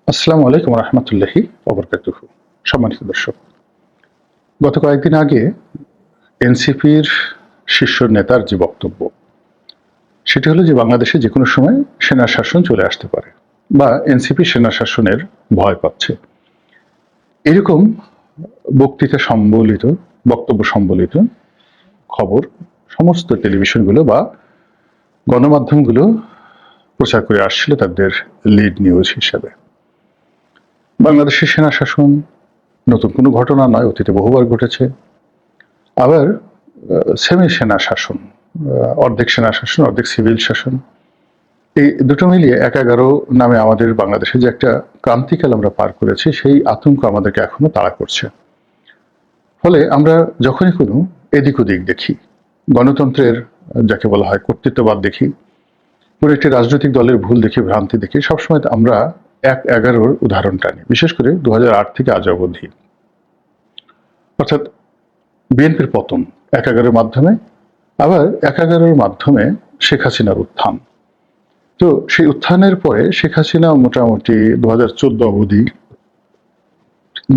আসসালামু আলাইকুম রহমতুল্লাহি ওবরকাতুহু। সম্মানিত দর্শক, গত কয়েকদিন আগে এনসিপির শীর্ষ নেতার যে বক্তব্য, সেটি হলো যে বাংলাদেশে যে কোনো সময় সেনা শাসন চলে আসতে পারে বা এনসিপি সেনা শাসনের ভয় পাচ্ছে, এরকম বক্তৃতা সম্বলিত বক্তব্য সম্বলিত খবর সমস্ত টেলিভিশনগুলো বা গণমাধ্যমগুলো প্রচার করে আসছিল তাদের লিড নিউজ হিসেবে। বাংলাদেশের সেনা শাসন নতুন কোনো ঘটনা নয়, অতীতে বহুবার ঘটেছে। আবার সেমি সেনা শাসন, অর্ধেক সেনা শাসন অর্ধেক সিভিল শাসন, এই দুটো মিলিয়ে ১১ নামে আমাদের বাংলাদেশে যে একটা ক্রান্তিকাল আমরা পার করেছি, সেই আতঙ্ক আমাদেরকে এখনো তাড়া করছে। ফলে আমরা যখনই কোনো এদিক ওদিক দেখি, গণতন্ত্রের যাকে বলা হয় কর্তৃত্ববাদ দেখি, কোনো একটি রাজনৈতিক দলের ভুল দেখি, ভ্রান্তি দেখি, সবসময় আমরা ১/১১ উদাহরণ টানি, বিশেষ করে ২০০৮ থেকে আজ অবধি। অর্থাৎ বিএনপির পতন ১/১১ মাধ্যমে, আবার ১/১১ মাধ্যমে শেখ হাসিনার উত্থান। তো সেই উত্থানের পরে শেখ হাসিনা মোটামুটি ২০১৪ অবধি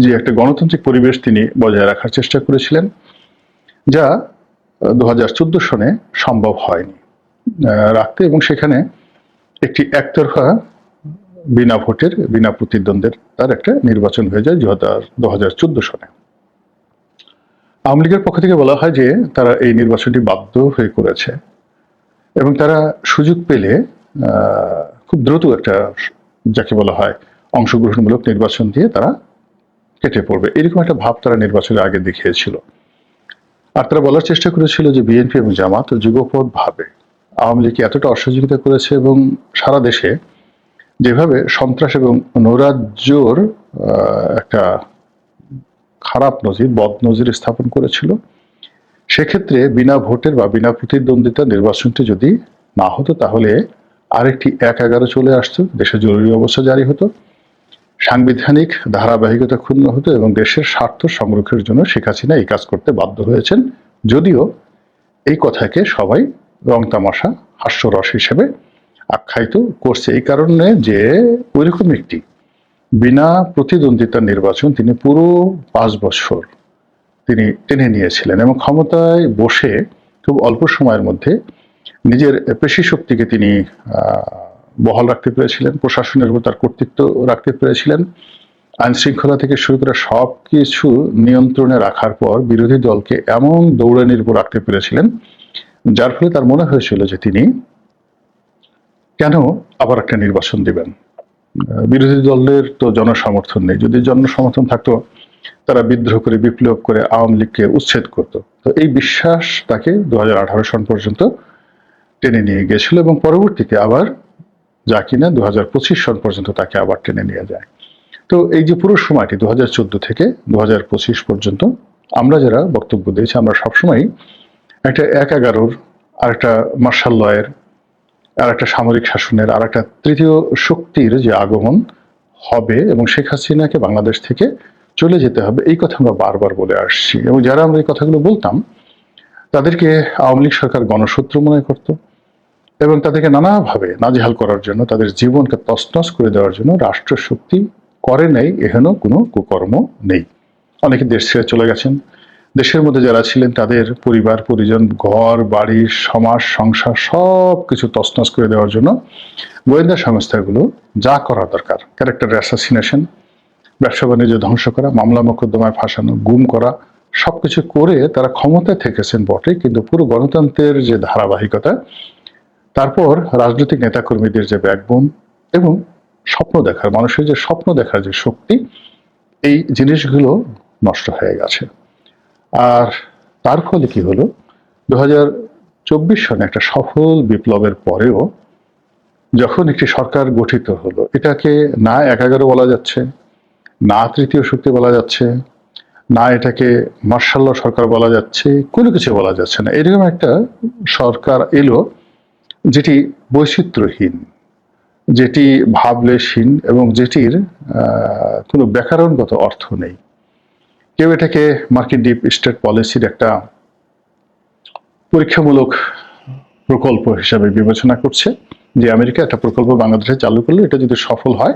যে একটা গণতান্ত্রিক পরিবেশ তিনি বজায় রাখার চেষ্টা করেছিলেন, যা ২০১৪ সনে সম্ভব হয়নি রাখতে, এবং সেখানে একটি একতরফা বিনা ভোটের বিনা প্রতিদ্বন্দ্বের তার একটা নির্বাচন হয়ে যায় ২০১৪ সনে। আওয়ামী লীগের পক্ষ থেকে বলা হয় যে তারা এই নির্বাচনটি বাধ্য হয়ে করেছে এবং তারা সুযোগ পেলে খুব দ্রুত একটা যাকে বলা হয় অংশগ্রহণমূলক নির্বাচন দিয়ে তারা কেটে পড়বে, এরকম একটা ভাব তারা নির্বাচনের আগে দেখিয়েছিল। আর তারা বলার চেষ্টা করেছিল যে বিএনপি এবং জামাত যুগপৎ ভাবে আওয়ামী লীগকে এতটা অসহযোগিতা করেছে এবং সারা দেশে যেভাবে সন্ত্রাস এবং নৈরাজ্যর একটা খারাপ নজির, বদ নজির স্থাপন করেছিল, সেক্ষেত্রে বিনা ভোটের বা বিনা প্রতিদ্বন্দ্বিতা নির্বাচনটি যদি না হতো, তাহলে আরেকটি ১/১১ চলে আসতো, দেশে জরুরি অবস্থা জারি হতো, সাংবিধানিক ধারাবাহিকতা ক্ষুণ্ণ হতো এবং দেশের স্বার্থ সংরক্ষণের জন্য শেখ হাসিনা এই কাজ করতে বাধ্য হয়েছেন। যদিও এই কথাকে সবাই রং তামাশা, হাস্যরস হিসেবে আখ্যায়িত করছে, এই কারণে যে ওইরকম একটি বিনা প্রতিদ্বন্দ্বিতার নির্বাচন তিনি পুরো ৫ বছর তিনি টেনে নিয়েছিলেন এবং ক্ষমতায় বসে খুব অল্প সময়ের মধ্যে নিজের পেশি শক্তিকে তিনি বহাল রাখতে পেরেছিলেন, প্রশাসনের উপর তার কর্তৃত্ব রাখতে পেরেছিলেন, আইন শৃঙ্খলা থেকে শুরু করে সব কিছু নিয়ন্ত্রণে রাখার পর বিরোধী দলকে এমন দৌড়ানির উপর রাখতে পেরেছিলেন, যার ফলে তার মনে হয়েছিল যে তিনি কেন আবার একটা নির্বাচন দিবেন। বিরোধী দলের তো জনসমর্থন নেই, যদি জনসমর্থন থাকতো তারা বিদ্রোহ করে বিপ্লব করে আওয়ামী লীগকে উচ্ছেদ করত। তো এই বিশ্বাস তাকে ২০১৮ সন পর্যন্ত টেনে নিয়ে গিয়েছিল এবং পরবর্তীতে আবার যা কিনা ২০২৫ সন পর্যন্ত তাকে আবার টেনে নিয়ে যায়। তো এই যে পুরো সময়টি ২০১৪ থেকে ২০২৫ পর্যন্ত আমরা যারা বক্তব্য দিয়েছি, আমরা সবসময় একটা ১/১১, আর একটা মার্শাল লয়ের, আর একটা সামরিক শাসনের, আর একটা তৃতীয় শক্তির যে আগমন হবে এবং শেখ হাসিনাকে বাংলাদেশ থেকে চলে যেতে হবে, এই কথা আমরা বারবার বলে আসছি। এবং যারা আমরা এই কথাগুলো বলতাম, তাদেরকে আওয়ামী লীগ সরকার গণশত্রু মনে করত এবং তাদেরকে নানাভাবে নাজেহাল করার জন্য, তাদের জীবনকে তছনছ করে দেওয়ার জন্য রাষ্ট্রশক্তি করে নেই এহেন কোনো কুকর্ম নেই। অনেকে দেশ ছেড়ে চলে গেছেন, দেশের মধ্যে যারা ছিলেন তাদের পরিবার পরিজন, ঘর বাড়ি, সমাজ সংসার সব কিছু তছনছ করে দেওয়ার জন্য গোয়েন্দা সংস্থাগুলো যা করা দরকার, ক্যারেক্টার অ্যাসাসিনেশন, ব্যবসা বাণিজ্য ধ্বংস করা, মামলা মোকদ্দমায় ফাঁসানো, গুম করা, সবকিছু করে তারা ক্ষমতায় থেকেছেন বটে, কিন্তু পুরো গণতন্ত্রের যে ধারাবাহিকতা, তারপর রাজনৈতিক নেতাকর্মীদের যে ব্যাকবোন এবং স্বপ্ন দেখার, মানুষের যে স্বপ্ন দেখার যে শক্তি, এই জিনিসগুলো নষ্ট হয়ে গেছে। আর তার ফলে কি হলো, ২০২৪ সনে একটা সফল বিপ্লবের পরেও যখন একটি সরকার গঠিত হলো, এটাকে না ১/১১ বলা যাচ্ছে, না তৃতীয় শক্তি বলা যাচ্ছে, না এটাকে মার্শাল ল সরকার বলা যাচ্ছে, কোনো কিছু বলা যাচ্ছে না। এরকম একটা সরকার এলো যেটি বৈচিত্র্যহীন, যেটি ভাবলেশহীন এবং যেটির কোনো ব্যাকরণগত অর্থ নেই। কেউ এটাকে মার্কিন ডিপ স্টেট পলিসির একটা পরীক্ষামূলক প্রকল্প হিসাবে বিবেচনা করছে, যে আমেরিকা একটা প্রকল্প বাংলাদেশে চালু করলে এটা যদি সফল হয়,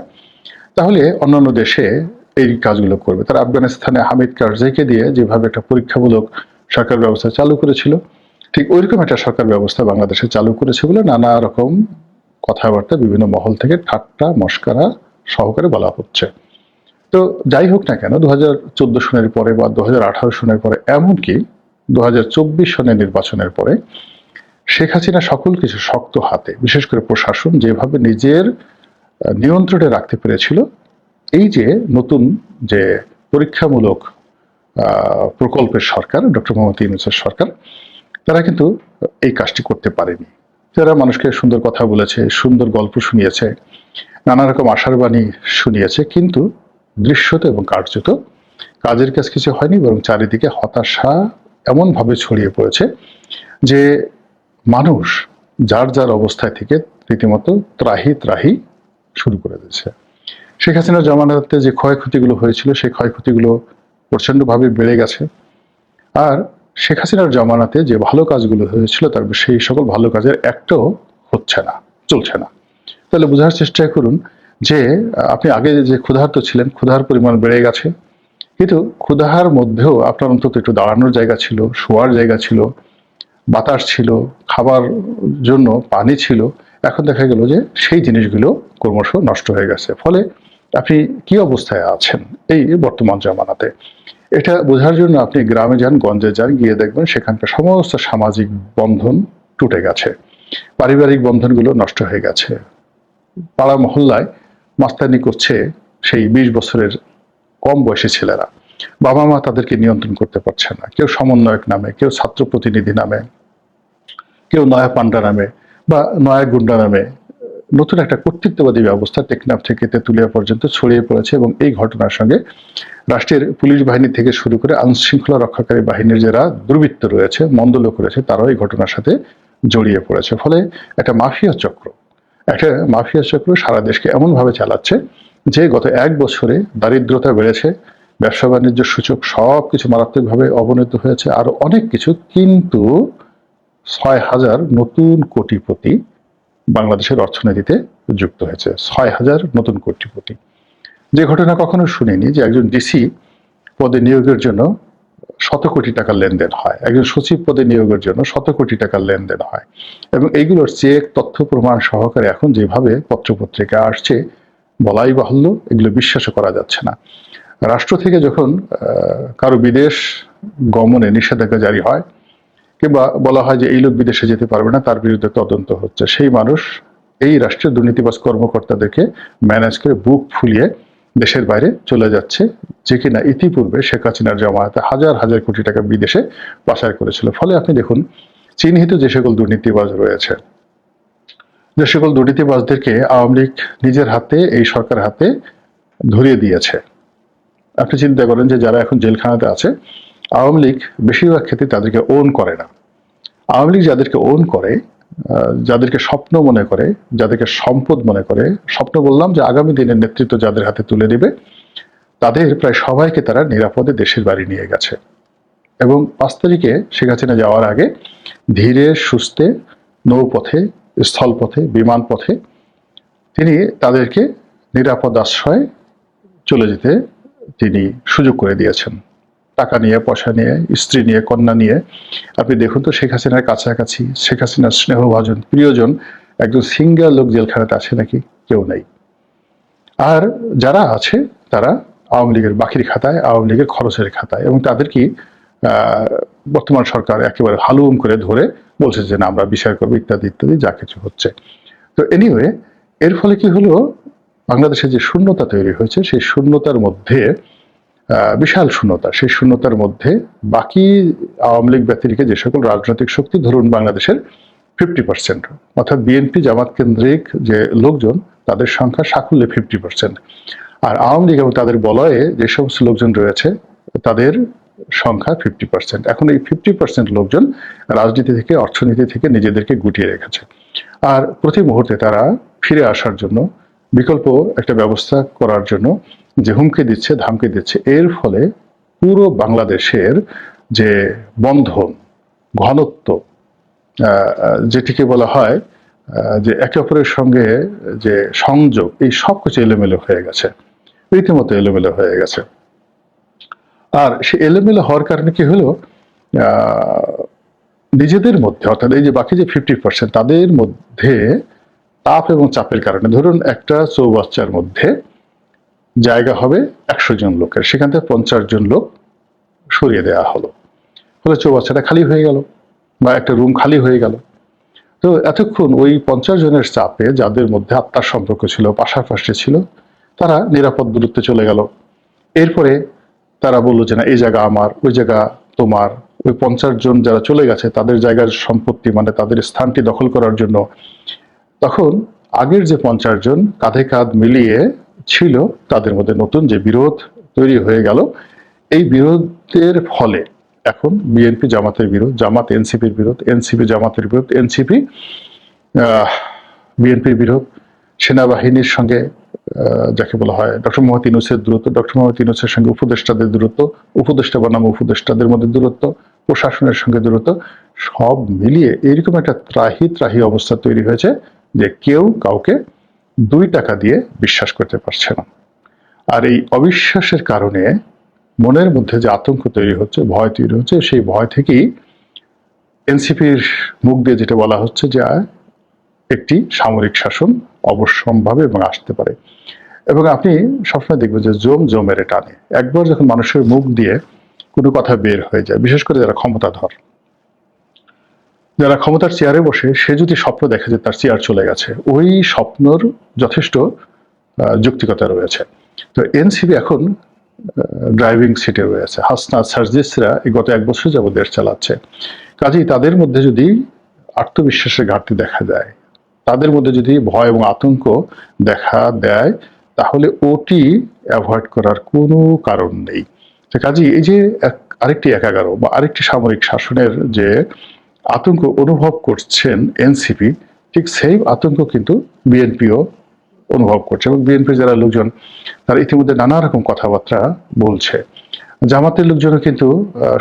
তাহলে অন্যান্য দেশে এই কাজগুলো করবে। তারা আফগানিস্তানে হামিদ কারজাইকে দিয়ে যেভাবে একটা পরীক্ষামূলক সরকার ব্যবস্থা চালু করেছিল, ঠিক ওইরকম একটা সরকার ব্যবস্থা বাংলাদেশে চালু করেছে বলে নানা রকম কথাবার্তা বিভিন্ন মহল থেকে ঠাট্টা মশকারা সহকারে বলা হচ্ছে। তো যাই হোক না কেন 2014 সনের পরে বা 2018 সনের পরে, এমনকি 2024 সনের নির্বাচনের পরে শেখ হাসিনা সকল কিছু শক্ত হাতে, বিশেষ করে প্রশাসন যেভাবে নিজের নিয়ন্ত্রণে রাখতে পেরেছিল, এই যে নতুন যে পরীক্ষামূলক প্রকল্পের সরকার, ডক্টর মোহাম্মদ ইউনূসের সরকার, তারা কিন্তু এই কাজটি করতে পারেনি। তারা মানুষকে সুন্দর কথা বলেছে, সুন্দর গল্প শুনিয়েছে, নানা রকম আশার বাণী শুনিয়েছে, কিন্তু দৃশ্যত এবং কার্যত কাজের কাজ কিছু হয়নি, বরং চারিদিকে হতাশা এমনভাবে ছড়িয়ে পড়েছে যে মানুষ যার যার অবস্থায় থেকে রীতিমতো ত্রাহি ত্রাহি শুরু করে দিয়েছে। শেখ হাসিনার জামানাতে যে ক্ষয়ক্ষতিগুলো হয়েছিল, সেই ক্ষয়ক্ষতিগুলো প্রচন্ডভাবে বেড়ে গেছে। আর শেখ হাসিনার জামানাতে যে ভালো কাজগুলো হয়েছিল, তার সেই সকল ভালো কাজের একটাও হচ্ছে না, চলছে না। তাহলে বোঝার চেষ্টা করুন যে আপনি আগে যে ক্ষুধার্ত ছিলেন, ক্ষুধার পরিমাণ বেড়ে গেছে, কিন্তু ক্ষুধার মধ্যেও আপনার অন্তত একটু দাঁড়ানোর জায়গা ছিল, শোয়ার জায়গা ছিল, বাতাস ছিল, খাবার জন্য পানি ছিল। এখন দেখা গেল যে সেই জিনিসগুলো ক্রমশ নষ্ট হয়ে গেছে। ফলে আপনি কি অবস্থায় আছেন এই বর্তমান জামানাতে, এটা বোঝার জন্য আপনি গ্রামে যান, গঞ্জে যান, গিয়ে দেখবেন সেখানকার সমস্ত সামাজিক বন্ধন টুটে গেছে, পারিবারিক বন্ধনগুলো নষ্ট হয়ে গেছে। পাড়া মহল্লায় মাস্তানি করছে সেই 20 বছরের কম বয়সী ছেলেরা। বাবা মা তাদেরকে নিয়ন্ত্রণ করতে পারছে না। কেউ সমন্বয়ক নামে, কেউ ছাত্র প্রতিনিধি নামে, কেউ নয়া পান্ডা নামে বা নয়া গুন্ডা নামে নতুন একটা কর্তৃত্ববাদী ব্যবস্থা টেকনাফ থেকে তেঁতুলিয়া পর্যন্ত ছড়িয়ে পড়েছে। এবং এই ঘটনার সঙ্গে রাষ্ট্রের পুলিশ বাহিনী থেকে শুরু করে আইন শৃঙ্খলা রক্ষাকারী বাহিনীর যারা দুর্বৃত্ত রয়েছে, মন্দ লোক রয়েছে, তারাও এই ঘটনার সাথে জড়িয়ে পড়েছে। ফলে একটা মাফিয়া চক্র সারা দেশকে এমনভাবে চালাচ্ছে যে গত 1 বছরে দারিদ্রতা বেড়েছে, ব্যবসা বাণিজ্য সূচক সবকিছু মারাত্মকভাবে অবনতি হয়েছে, আর অনেক কিছু। কিন্তু 6,000 নতুন কোটিপতি বাংলাদেশের অর্থনীতিতে যুক্ত হয়েছে। 6,000 নতুন কোটিপতি। যে ঘটনা কখনো শুনিনি যে একজন ডিসি পদে নিয়োগের জন্য 100 কোটি টাকার লেনদেন হয়, একজন সচিব পদে নিয়োগের জন্য 100 কোটি টাকার লেনদেন হয়। এবং এইগুলোর চেক তথ্য প্রমাণ সহকারে এখন যেভাবে পত্রপত্রিকা আসছে, বলাই বাহুল্য, এগুলো বিশ্বাস করা যাচ্ছে না। রাষ্ট্র থেকে যখন কারো বিদেশ গমনে নিষেধাজ্ঞা জারি হয়, কিংবা বলা হয় যে এই লোক বিদেশে যেতে পারবে না, তার বিরুদ্ধে তদন্ত হচ্ছে, সেই মানুষ এই রাষ্ট্রের দুর্নীতিবাজ কর্মকর্তাদেরকে ম্যানেজ করে বুক ফুলিয়ে দেশের বাইরে চলে যাচ্ছে, যে কিনা ইতিপূর্বে শেখ হাসিনার জামানাতে হাজার হাজার কোটি টাকা বিদেশে পাচার করেছিল। ফলে আপনি দেখুন, চিহ্নিত যে সকল দুর্নীতিবাজ রয়েছে, যে সকল দুর্নীতিবাজদেরকে আওয়ামী লীগ নিজের হাতে, এই সরকার হাতে ধরিয়ে দিয়েছে। আপনি চিন্তা করেন যে যারা এখন জেলখানাতে আছে, আওয়ামী লীগ বেশিরভাগ ক্ষেত্রে তাদেরকে ওন করে না। আওয়ামী লীগ যাদেরকে ওন করে, যাদেরকে স্বপ্ন মনে করে, যাদেরকে সম্পদ মনে করে, স্বপ্ন বললাম যে আগামী দিনের নেতৃত্ব যাদের হাতে তুলে দিবে, তাদের প্রায় সবাইকে তারা নিরাপদে দেশের বাড়ি নিয়ে গেছে। এবং 5 তারিখে শেখ হাসিনা যাওয়ার আগে ধীরে সুস্থে নৌপথে, স্থলপথে, বিমান পথে তিনি তাদেরকে নিরাপদ আশ্রয় চলে যেতে তিনি সুযোগ করে দিয়েছেন। টাকা নিয়ে, পয়সা নিয়ে, স্ত্রী নিয়ে, কন্যা নিয়ে। আপনি দেখুন তো শেখ হাসিনার কাছাকাছি, শেখ হাসিনার স্নেহভাজন প্রিয়জন একজন সিঙ্গেল লোক জেলখানাতে আছে নাকি? কেউ নেই। আর যারা আছে তারা আওয়ামী লীগের বাকির খাতায়, আওয়ামী লীগের খরচের খাতায়। এবং তাদেরকে বর্তমান সরকার একেবারে হালুম করে ধরে বলছে যে না, আমরা বিচার করবো, ইত্যাদি ইত্যাদি যা কিছু হচ্ছে। তো এনিওয়ে, এর ফলে কি হলো, বাংলাদেশে যে শূন্যতা তৈরি হয়েছে, সেই শূন্যতার মধ্যে বিশাল শূন্যতা, সেই শূন্যতার মধ্যে বাকি আওয়ামী লীগ ব্যতিরিকে যে সকল রাজনৈতিক শক্তি, ধরুন বাংলাদেশের 50%, অর্থাৎ বিএনপি জামাত কেন্দ্রিক যে লোকজন, তাদের সংখ্যা সাকুল্যে 50%। আর আওয়ামী লীগ এবং তাদের বলয়ে যে সমস্ত লোকজন রয়েছে, তাদের সংখ্যা 50%। এখন এই 50% লোকজন রাজনীতি থেকে, অর্থনীতি থেকে নিজেদেরকে গুটিয়ে রেখেছে। আর প্রতি মুহূর্তে তারা ফিরে আসার জন্য, বিকল্প একটা ব্যবস্থা করার জন্য যে হুমকি দিচ্ছে, ধামকি দিচ্ছে। এর ফলে পুরো বাংলাদেশের যে বন্ধন, ঘনত্ব, যেটিকে বলা হয় যে একে অপরের সঙ্গে যে সংযোগ, এই সব কিছু এলোমেলো হয়ে গেছে, রীতিমতো এলোমেলো হয়ে গেছে। আর সে এলোমেলো হওয়ার কারণে কি হলো, নিজেদের মধ্যে, অর্থাৎ এই যে বাকি যে 50% তাদের মধ্যে তাপ এবং চাপের কারণে, ধরুন একটা চৌবাচ্চার মধ্যে জায়গা হবে 100 জন লোকের, সেখান থেকে 50 জন লোক সরিয়ে দেওয়া হলো, ফলে চৌবাচ্চাটা খালি হয়ে গেল বা একটা রুম খালি হয়ে গেল। তো এতক্ষণ ওই 50 জনের চাপে যাদের মধ্যে আত্মার সম্পর্ক ছিল, পাশাপাশি ছিল, তারা নিরাপদ দূরত্বে চলে গেল। এরপরে তারা বললো যে না, এই জায়গা আমার, ওই জায়গা তোমার। ওই 50 জন যারা চলে গেছে তাদের জায়গার সম্পত্তি, মানে তাদের স্থানটি দখল করার জন্য তখন আগের যে 50 জন কাঁধে কাঁধ মিলিয়ে ছিল, তাদের মধ্যে নতুন যে বিরোধ তৈরি হয়ে গেল। এই বিরোধের ফলে এখন বিএনপি জামাতের বিরোধ, জামাত এনসিপির বিরোধ, এনসিপি জামাতের বিরোধ, এনসিপি বিএনপির বিরোধ, সেনাবাহিনীর সঙ্গে যাকে বলা হয় ডক্টর মোহাম্মদ ইউনূসের দূরত্ব, ডক্টর মোহাম্মদ ইউনূসের সঙ্গে উপদেষ্টাদের দূরত্ব, উপদেষ্টা বনাম উপদেষ্টাদের মধ্যে দূরত্ব, প্রশাসনের সঙ্গে দূরত্ব, সব মিলিয়ে এইরকম একটা ত্রাহি ত্রাহি অবস্থা তৈরি হয়েছে যে কেউ কাউকে 2 টাকা দিয়ে বিশ্বাস করতে পারছে না। আর এই অবিশ্বাসের কারণে মনের মধ্যে যে আতঙ্ক তৈরি হচ্ছে, ভয় তৈরি হচ্ছে, সেই ভয় থেকেই এনসিপির মুখ দিয়ে যেটা বলা হচ্ছে যে একটি সামরিক শাসন অবশ্যম্ভাবী এবং আসতে পারে। এবং আপনি সবসময় দেখবেন যে জমের টানে একবার যখন মানুষের মুখ দিয়ে কোনো কথা বের হয়ে যায়, বিশেষ করে যারা ক্ষমতাধর, যারা ক্ষমতার চেয়ারে বসে, সে যদি স্বপ্ন দেখে যে তার চেয়ার চলে গেছে, ওই স্বপ্নর যথেষ্ট যৌক্তিকতা রয়েছে। তো এনসিপি এখন ড্রাইভিং সিটে রয়েছে, হাসনাত সার্জিসরা গত 1 বছর যাবত দেশ চালাচ্ছে। কাজেই তাদের মধ্যে যদি আত্মবিশ্বাসের ঘাটতি দেখা যায়, তাদের মধ্যে যদি ভয় এবং আতঙ্ক দেখা দেয়, তাহলে ওটি অ্যাভয়েড করার কোনো কারণ নেই। তো কাজেই এই যে আরেকটি 11 বা আরেকটি সামরিক শাসনের যে আতঙ্ক অনুভব করছেন এনসিপি, ঠিক সেই আতঙ্ক কিন্তু বিএনপিও অনুভব করছে। এবং বিএনপির যারা লোকজন, তারা ইতিমধ্যে নানা রকম কথাবার্তা বলছে। জামাতের লোকজনও কিন্তু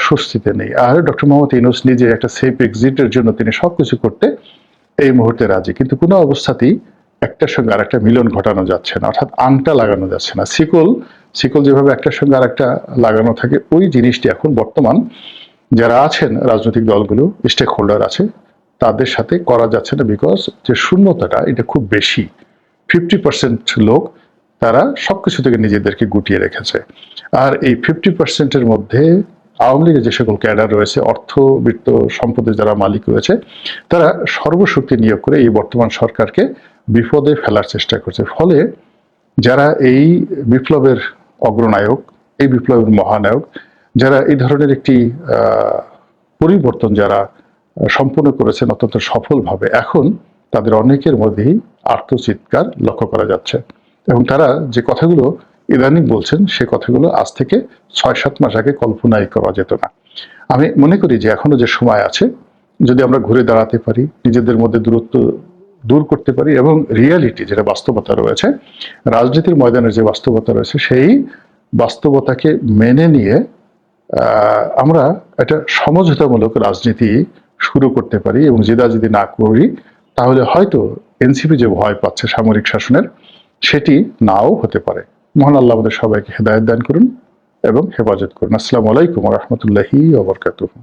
স্বস্তিতে নেই। আর ডক্টর মোহাম্মদ ইউনূস নিজে একটা সেফ এক্সিটের জন্য তিনি সবকিছু করতে এই মুহূর্তে রাজি, কিন্তু কোনো অবস্থাতেই একটার সঙ্গে আরেকটা মিলন ঘটানো যাচ্ছে না, অর্থাৎ আংটা লাগানো যাচ্ছে না। শিকল যেভাবে একটার সঙ্গে আরেকটা লাগানো থাকে, ওই জিনিসটি এখন বর্তমান যারা আছেন রাজনৈতিক দলগুলো, স্টেক হোল্ডার আছে, তাদের সাথে করা যাচ্ছে না। বিকজ যে শূন্যতাটা এটা খুব বেশি, 50% লোক তারা সবকিছু থেকে নিজেদেরকে গুটিয়ে রেখেছে। আর এই 50%-এর মধ্যে আওয়ামী লীগের যে সকল ক্যাডার রয়েছে, অর্থবিত্ত সম্পদের যারা মালিক রয়েছে, তারা সর্বশক্তি নিয়োগ করে এই বর্তমান সরকারকে বিপদে ফেলার চেষ্টা করছে। ফলে যারা এই বিপ্লবের অগ্রনায়ক, এই বিপ্লবের মহানায়ক, যারা এই ধরনের একটি পরিবর্তন যারা সম্পন্ন করেছেন অত্যন্ত সফলভাবে, এখন তাদের অনেকের মধ্যেই আর্তচিৎকার লক্ষ্য করা যাচ্ছে। এবং তারা যে কথাগুলো ইদানিং বলছেন, সে কথাগুলো আজ থেকে 6-7 মাস আগে কল্পনাই করা যেত না। আমি মনে করি যে এখনো যে সময় আছে, যদি আমরা ঘুরে দাঁড়াতে পারি, নিজেদের মধ্যে দূরত্ব দূর করতে পারি এবং রিয়ালিটি যেটা বাস্তবতা রয়েছে, রাজনীতির ময়দানের যে বাস্তবতা রয়েছে, সেই বাস্তবতাকে মেনে নিয়ে আমরা একটা সমঝোতামূলক রাজনীতি শুরু করতে পারি এবং জেদাজেদি না করি, তাহলে হয়তো এনসিপি যে ভয় পাচ্ছে সামরিক শাসনের, সেটি নাও হতে পারে। মহান আল্লাহ আমাদের সবাইকে হেদায়েত দান করুন এবং হেফাজত করুন। আসসালামু আলাইকুম ওয়া রাহমাতুল্লাহি ওয়া বারাকাতুহু।